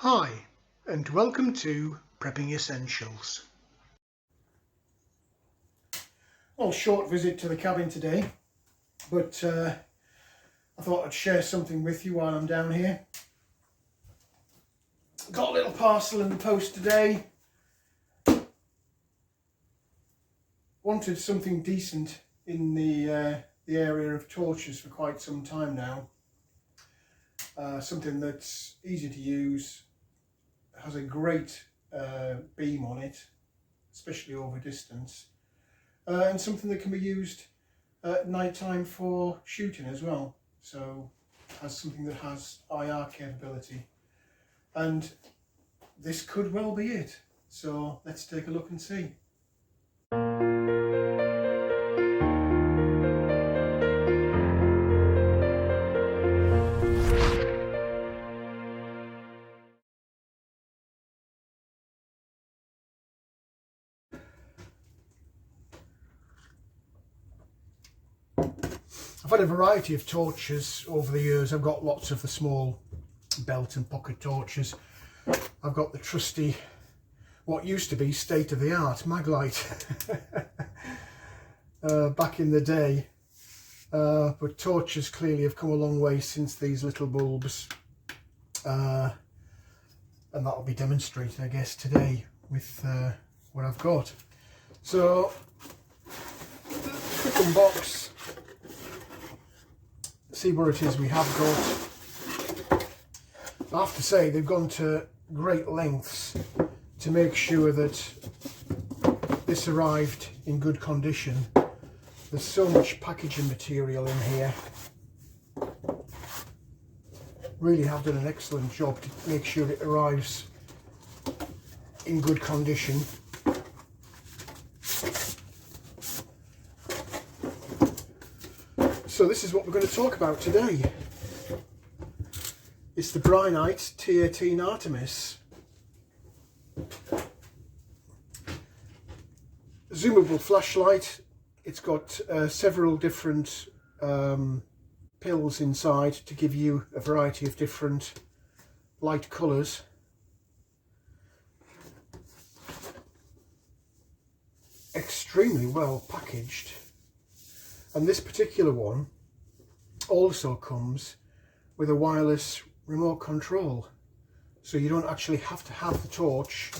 Hi, and welcome to Prepping Essentials. Well, short visit to the cabin today, but I thought I'd share something with you while I'm down here. Got a little parcel in the post today. Wanted something decent in the area of torches for quite some time now. Something that's easy to use, has a great beam on it, especially over distance, and something that can be used at night time for shooting as well. So has something that has IR capability, and this could well be it. So let's take a look and see. I've had a variety of torches over the years. I've got lots of the small belt and pocket torches. I've got the trusty, what used to be state-of-the-art Maglite back in the day. But torches clearly have come a long way since these little bulbs. And that'll be demonstrated, I guess, today with what I've got. So, quick unbox. See what it is we have got. I have to say they've gone to great lengths to make sure that this arrived in good condition. There's so much packaging material in here. Really have done an excellent job to make sure it arrives in good condition. So this is what we're going to talk about today. It's the Brinyte T18 Artemis. Zoomable flashlight. It's got several different pills inside to give you a variety of different light colours. Extremely well packaged. And this particular one also comes with a wireless remote control, so you don't actually have to have the torch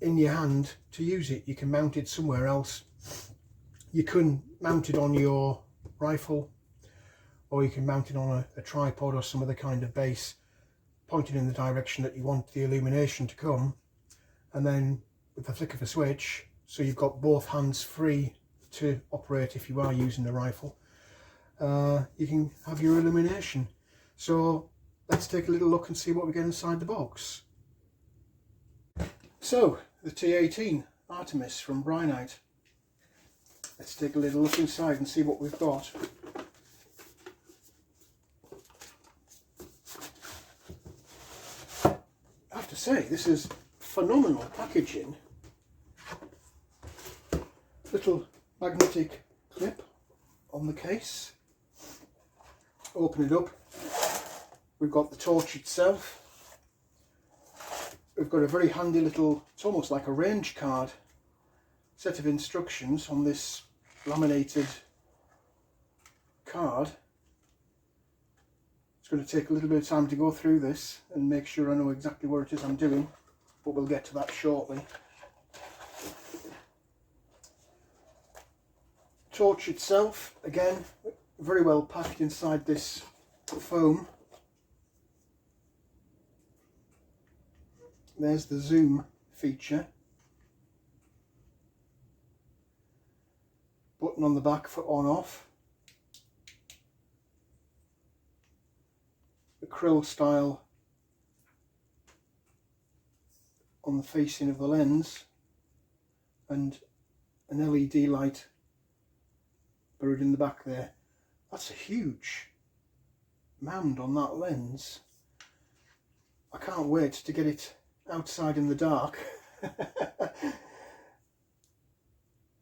in your hand to use it. You can mount it somewhere else. You can mount it on your rifle, or you can mount it on a tripod or some other kind of base, pointing in the direction that you want the illumination to come, and then with the flick of a switch, so you've got both hands free to operate if you are using the rifle, you can have your illumination. So let's take a little look and see what we get inside the box. So the T18 Artemis from Brinyte. Let's take a little look inside and see what we've got. I have to say, this is phenomenal packaging. Little magnetic clip on the case. Open it up. We've got the torch itself. We've got a very handy little, it's almost like a range card, set of instructions on this laminated card. It's going to take a little bit of time to go through this and make sure I know exactly what it is I'm doing, but we'll get to that shortly. Torch itself, again, very well packed inside this foam. There's the zoom feature. Button on the back for on off. The krill style on the facing of the lens, and an LED light buried in the back there. That's a huge mound on that lens. I can't wait to get it outside in the dark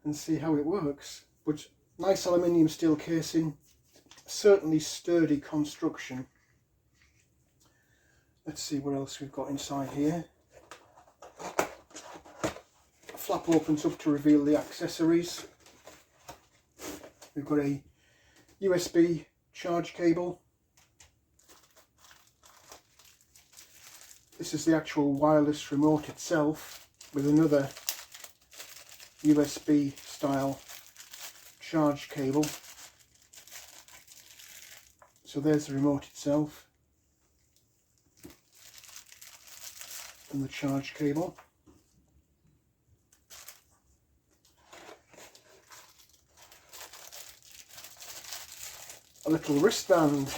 and see how it works. But nice aluminium steel casing, certainly sturdy construction. let's see what else we've got inside here. The flap opens up to reveal the accessories. We've got a USB charge cable. This is the actual wireless remote itself with another USB style charge cable. So there's the remote itself and the charge cable. A little wristband,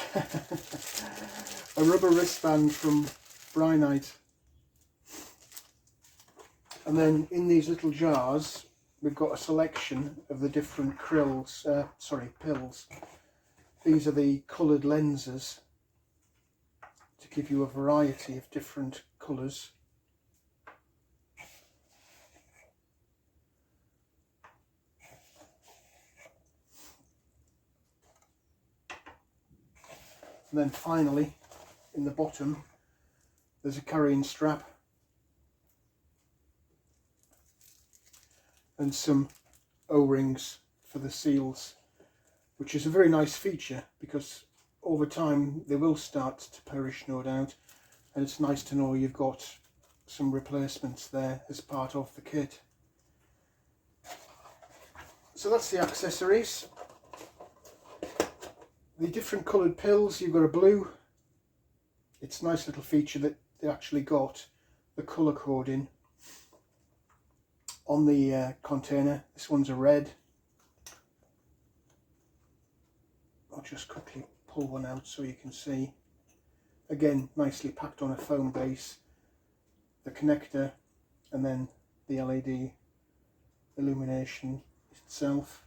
a rubber wristband from Brinyte. And then in these little jars we've got a selection of the different pills. These are the coloured lenses to give you a variety of different colours. And then finally, in the bottom, there's a carrying strap and some O-rings for the seals, which is a very nice feature because over time they will start to perish, no doubt, and it's nice to know you've got some replacements there as part of the kit. So that's the accessories. The different coloured pills, you've got a blue. It's a nice little feature that they actually got the colour coding on the container. This one's a red. I'll just quickly pull one out so you can see. Again, nicely packed on a foam base. The connector and then the LED illumination itself.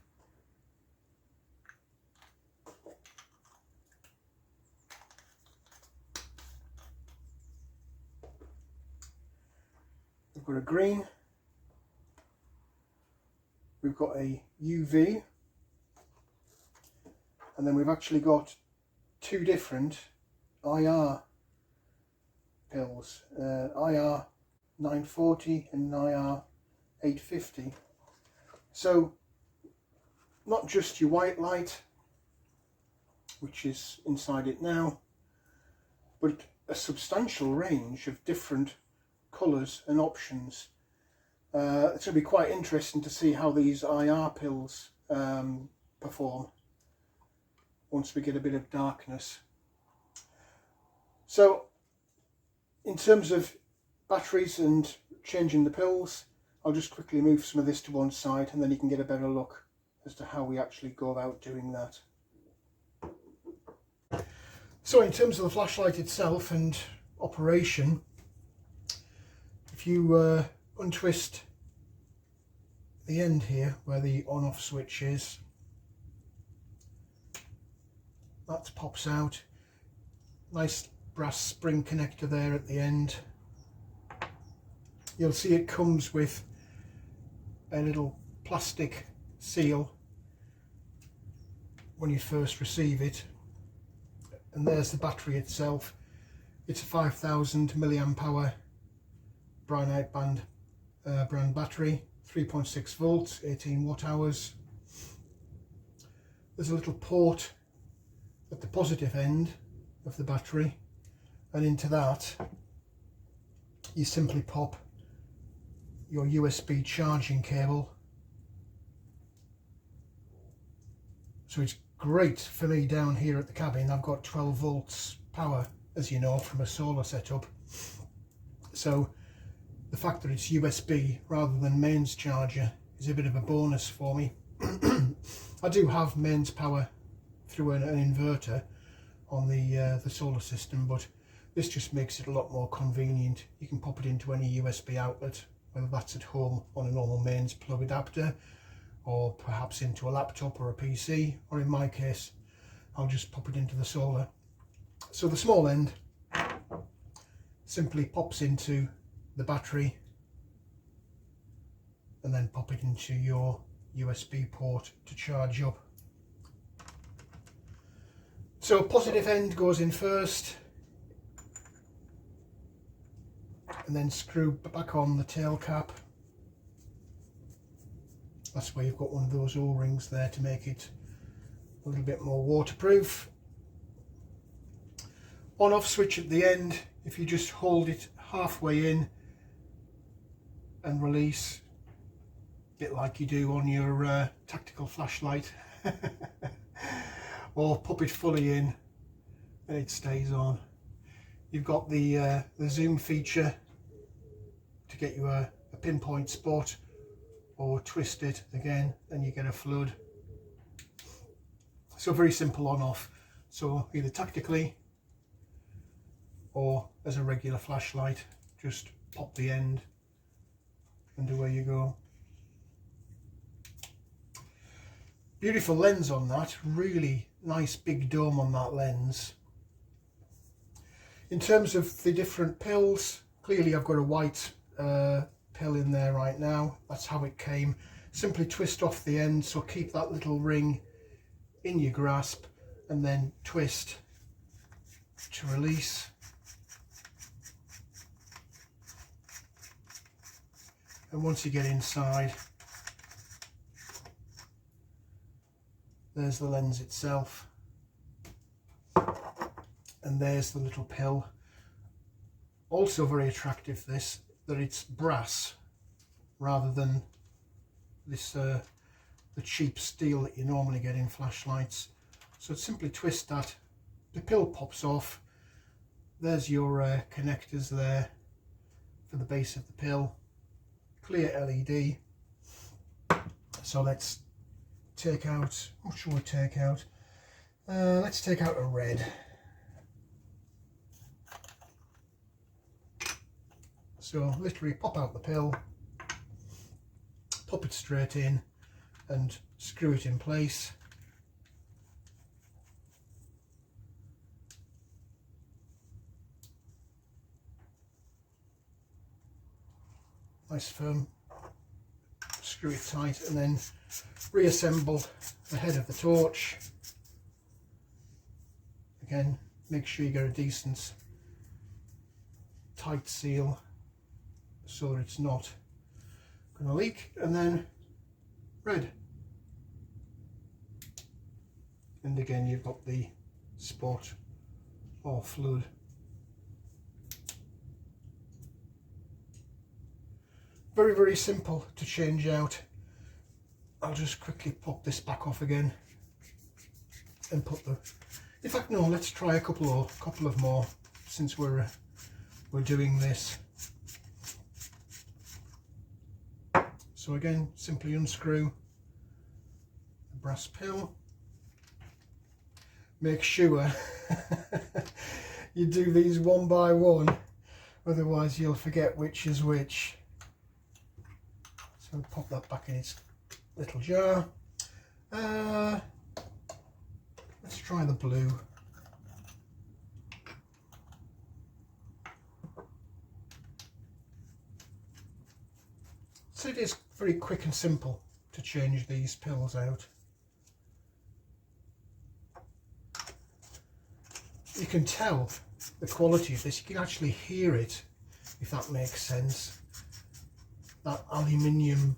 We've got a green, we've got a UV, and then we've actually got two different IR pills, IR 940 and IR 850. So not just your white light, which is inside it now, but a substantial range of different colours and options. It's going to be quite interesting to see how these IR pills perform once we get a bit of darkness. So in terms of batteries and changing the pills, I'll just quickly move some of this to one side and then you can get a better look as to how we actually go about doing that. So in terms of the flashlight itself and operation, if you untwist the end here where the on-off switch is, that pops out. Nice brass spring connector there at the end. You'll see it comes with a little plastic seal when you first receive it, and there's the battery itself. It's a 5000 milliamp hour Brinyte brand battery, 3.6 volts, 18 watt hours. There's a little port at the positive end of the battery, and into that you simply pop your USB charging cable. So it's great for me down here at the cabin. I've got 12 volts power, as you know, from a solar setup. So the fact that it's USB rather than mains charger is a bit of a bonus for me. I do have mains power through an inverter on the solar system, but this just makes it a lot more convenient. You can pop it into any USB outlet, whether that's at home on a normal mains plug adapter, or perhaps into a laptop or a PC, or in my case I'll just pop it into the solar. So the small end simply pops into the battery and then pop it into your USB port to charge up. So positive end goes in first, and then screw back on the tail cap. That's where you've got one of those O-rings there to make it a little bit more waterproof. On off switch at the end, if you just hold it halfway in and release, a bit like you do on your tactical flashlight, or pop it fully in and it stays on. You've got the zoom feature to get you a pinpoint spot, or twist it again and you get a flood. So very simple on off, so either tactically or as a regular flashlight, just pop the end and away you go. Beautiful lens on that, really nice big dome on that lens. In terms of the different pills, clearly I've got a white pill in there right now. That's how it came. Simply twist off the end, so keep that little ring in your grasp and then twist to release. And once you get inside, there's the lens itself, and there's the little pill. Also very attractive this, that it's brass rather than this the cheap steel that you normally get in flashlights. So simply twist that, the pill pops off, there's your connectors there for the base of the pill, clear LED. So let's take out, what shall we take out? Let's take out a red. So literally pop out the pill, pop it straight in and screw it in place. Nice firm, screw it tight, and then reassemble the head of the torch. Again, make sure you get a decent tight seal so that it's not going to leak, and then red. And again, you've got the spot or flood. Very, very simple to change out. I'll just quickly pop this back off again and put the, in fact no, let's try a couple of more since we're doing this. So again, simply unscrew the brass pill. Make sure you do these one by one, otherwise you'll forget which is which. So pop that back in its little jar. Let's try the blue. So it is very quick and simple to change these pills out. You can tell the quality of this, you can actually hear it, if that makes sense. That aluminium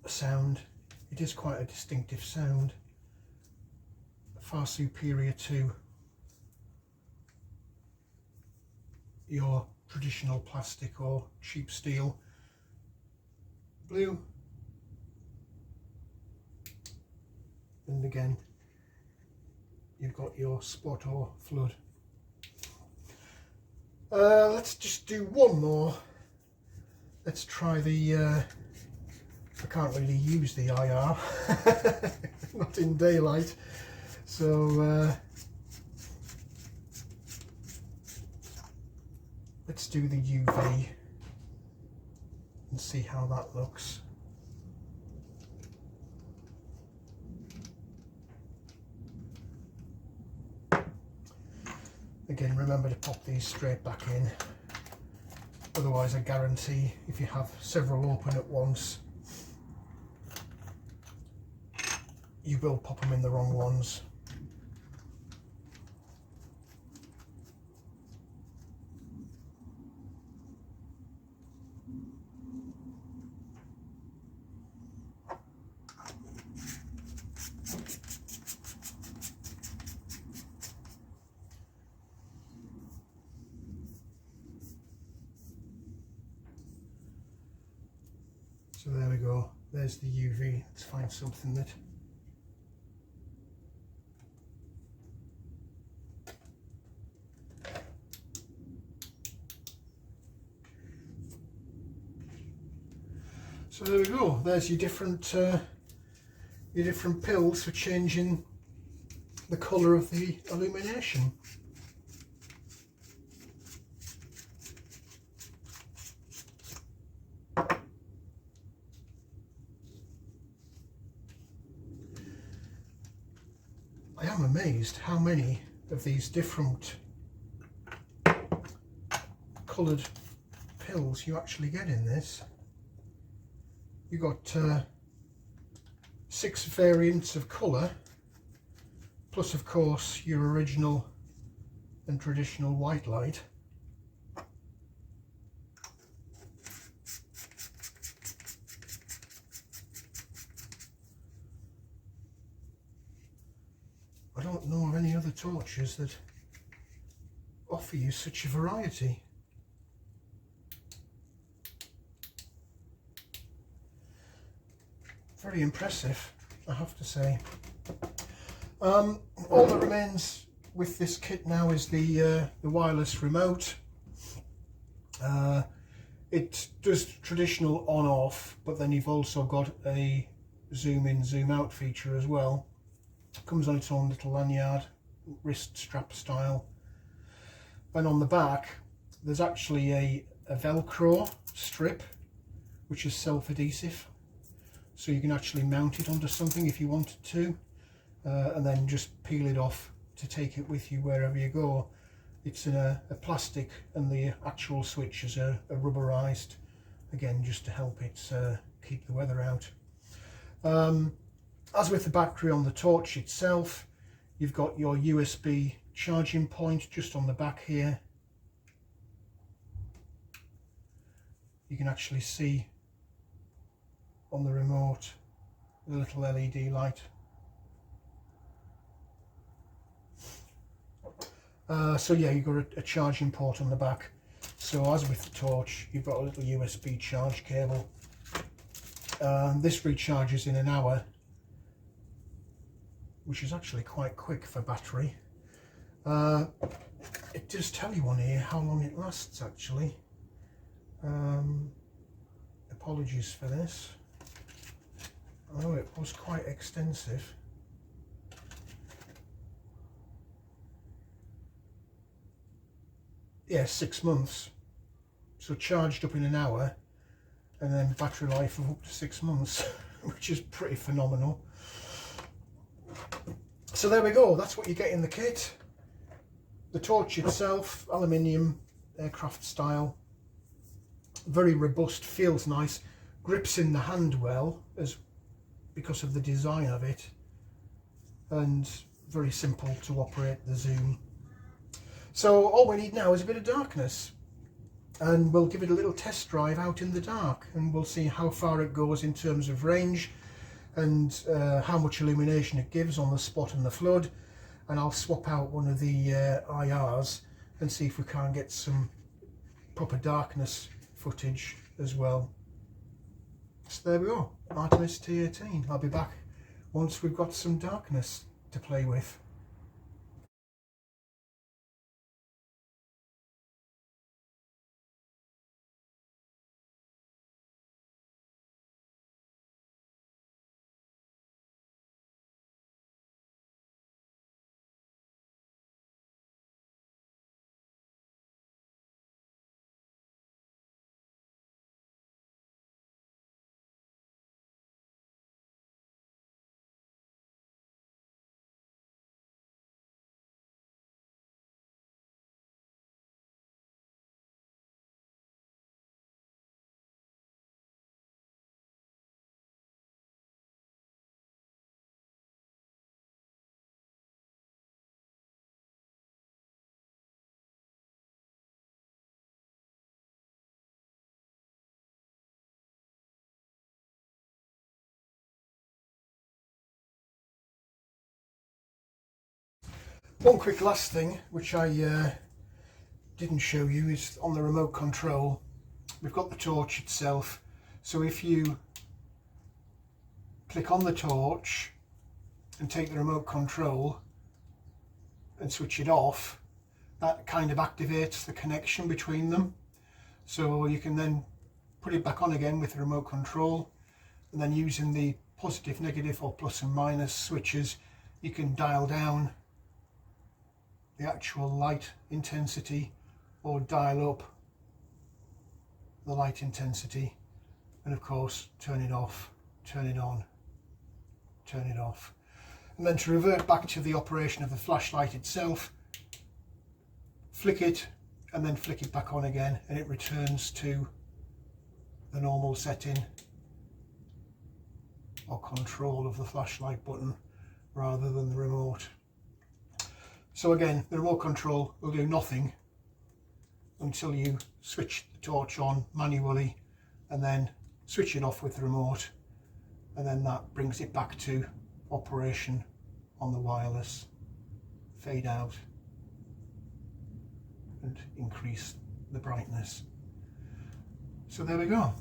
sound, it is quite a distinctive sound, far superior to your traditional plastic or cheap steel. Blue, and again you've got your spot or flood. Let's just do one more. Let's try the I can't really use the IR not in daylight, so let's do the UV and see how that looks. Again, remember to pop these straight back in, otherwise I guarantee if you have several open at once, you will pop them in the wrong ones. go. There's the UV. Let's find something that... So there we go. There's your different pills for changing the colour of the illumination. I am amazed how many of these different coloured pills you actually get in this. You got 6 variants of colour, plus of course your original and traditional white light. I don't know of any other torches that offer you such a variety. Very impressive, I have to say. All that remains with this kit now is the wireless remote. It does traditional on-off, but then you've also got a zoom in, zoom out feature as well. It comes on its own little lanyard, wrist strap style. And on the back there's actually a Velcro strip which is self-adhesive, so you can actually mount it onto something if you wanted to, and then just peel it off to take it with you wherever you go. It's in a plastic, and the actual switch is a rubberized, again just to help it keep the weather out. As with the battery on the torch itself, you've got your USB charging point just on the back here. You can actually see on the remote the little LED light. So yeah, you've got a charging port on the back. So as with the torch, you've got a little USB charge cable. This recharges in an hour, which is actually quite quick for battery. It does tell you on here how long it lasts actually. Apologies for this. I know it was quite extensive. Yeah, 6 months. So charged up in an hour, and then battery life of up to 6 months, which is pretty phenomenal. So there we go, that's what you get in the kit. The torch itself, aluminium, aircraft style, very robust, feels nice, grips in the hand well, because of the design of it, and very simple to operate the zoom. So all we need now is a bit of darkness, and we'll give it a little test drive out in the dark, and we'll see how far it goes in terms of range, and how much illumination it gives on the spot and the flood. And I'll swap out one of the IRs and see if we can't get some proper darkness footage as well. So there we go, Artemis T18. I'll be back once we've got some darkness to play with. One quick last thing which I didn't show you is on the remote control. We've got the torch itself, so if you click on the torch and take the remote control and switch it off, that kind of activates the connection between them. So you can then put it back on again with the remote control, and then using the positive, negative or plus and minus switches, you can dial down the actual light intensity or dial up the light intensity, and of course turn it off, turn it on, turn it off. And then to revert back to the operation of the flashlight itself, flick it and then flick it back on again, and it returns to the normal setting or control of the flashlight button rather than the remote. So again, the remote control will do nothing until you switch the torch on manually and then switch it off with the remote, and then that brings it back to operation on the wireless. Fade out and increase the brightness. So there we go.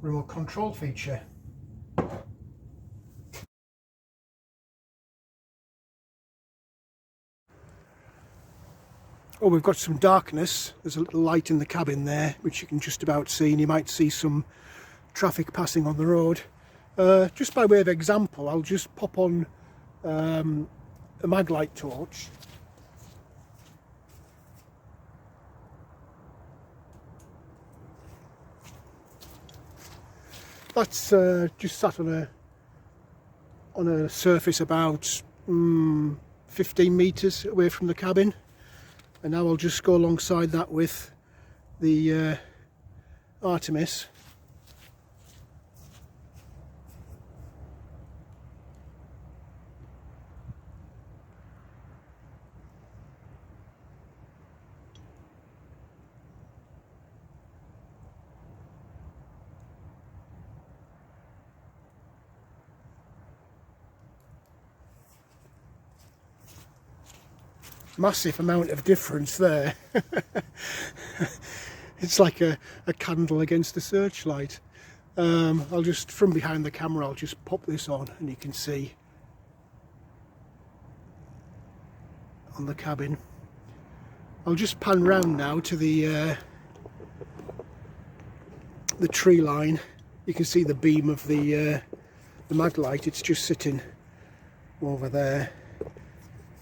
Remote control feature. Oh, we've got some darkness. There's a little light in the cabin there, which you can just about see, and you might see some traffic passing on the road. Just by way of example, I'll just pop on a mag light torch. That's just sat on a surface about 15 meters away from the cabin, and now I'll just go alongside that with the Artemis. Massive amount of difference there. It's like a candle against a searchlight. I'll just, from behind the camera, I'll just pop this on and you can see on the cabin. I'll just pan round now to the tree line. You can see the beam of the mag light. It's just sitting over there.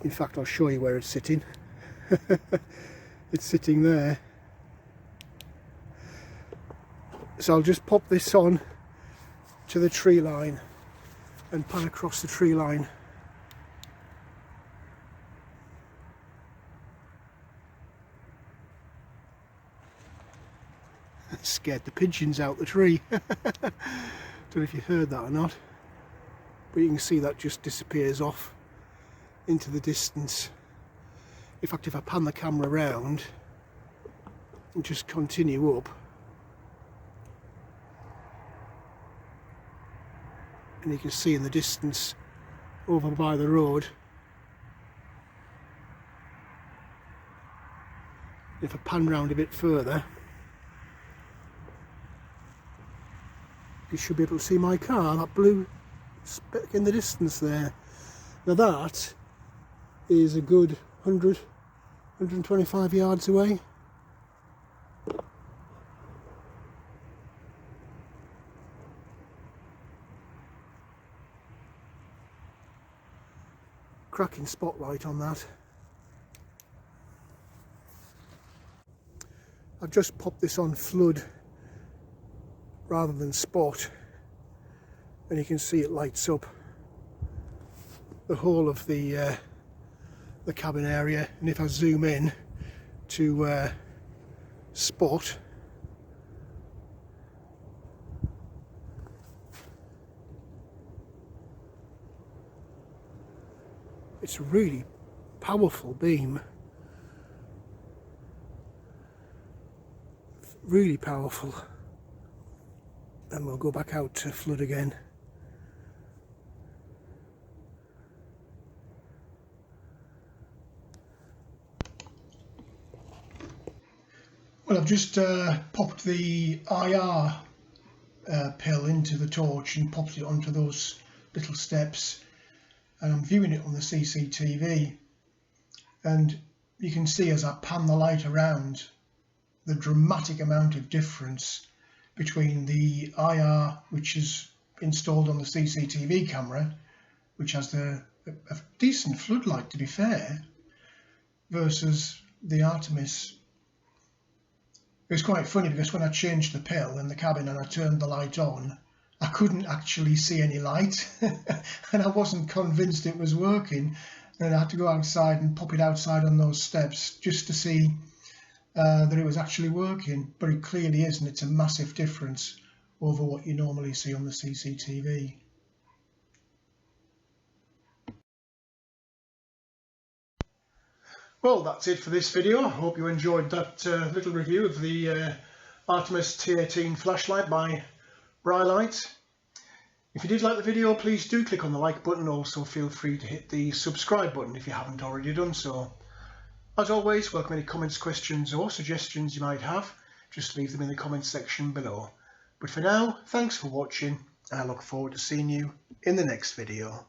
In fact, I'll show you where it's sitting. It's sitting there. So I'll just pop this on to the tree line and pan across the tree line. Scared the pigeons out the tree. Don't know if you heard that or not, but you can see that just disappears off into the distance. In fact, if I pan the camera around and just continue up, and you can see in the distance over by the road. If I pan round a bit further, you should be able to see my car, that blue speck in the distance there. Now that is a good 125 yards away. Cracking spotlight on that. I've just popped this on flood rather than spot, and you can see it lights up the whole of the cabin area. And if I zoom in to spot, it's a really powerful beam, really powerful. And we'll go back out to flood again. Well, I've just popped the IR pill into the torch and pops it onto those little steps, and I'm viewing it on the CCTV, and you can see as I pan the light around the dramatic amount of difference between the IR which is installed on the CCTV camera, which has a decent floodlight to be fair, versus the Artemis. It was quite funny because when I changed the pill in the cabin and I turned the light on, I couldn't actually see any light and I wasn't convinced it was working, and I had to go outside and pop it outside on those steps just to see that it was actually working. But it clearly is, and it's a massive difference over what you normally see on the CCTV. Well, that's it for this video. I hope you enjoyed that little review of the Artemis T18 flashlight by Brinyte. If you did like the video, please do click on the like button. Also feel free to hit the subscribe button if you haven't already done so. As always, welcome any comments, questions or suggestions you might have. Just leave them in the comments section below. But for now, thanks for watching, and I look forward to seeing you in the next video.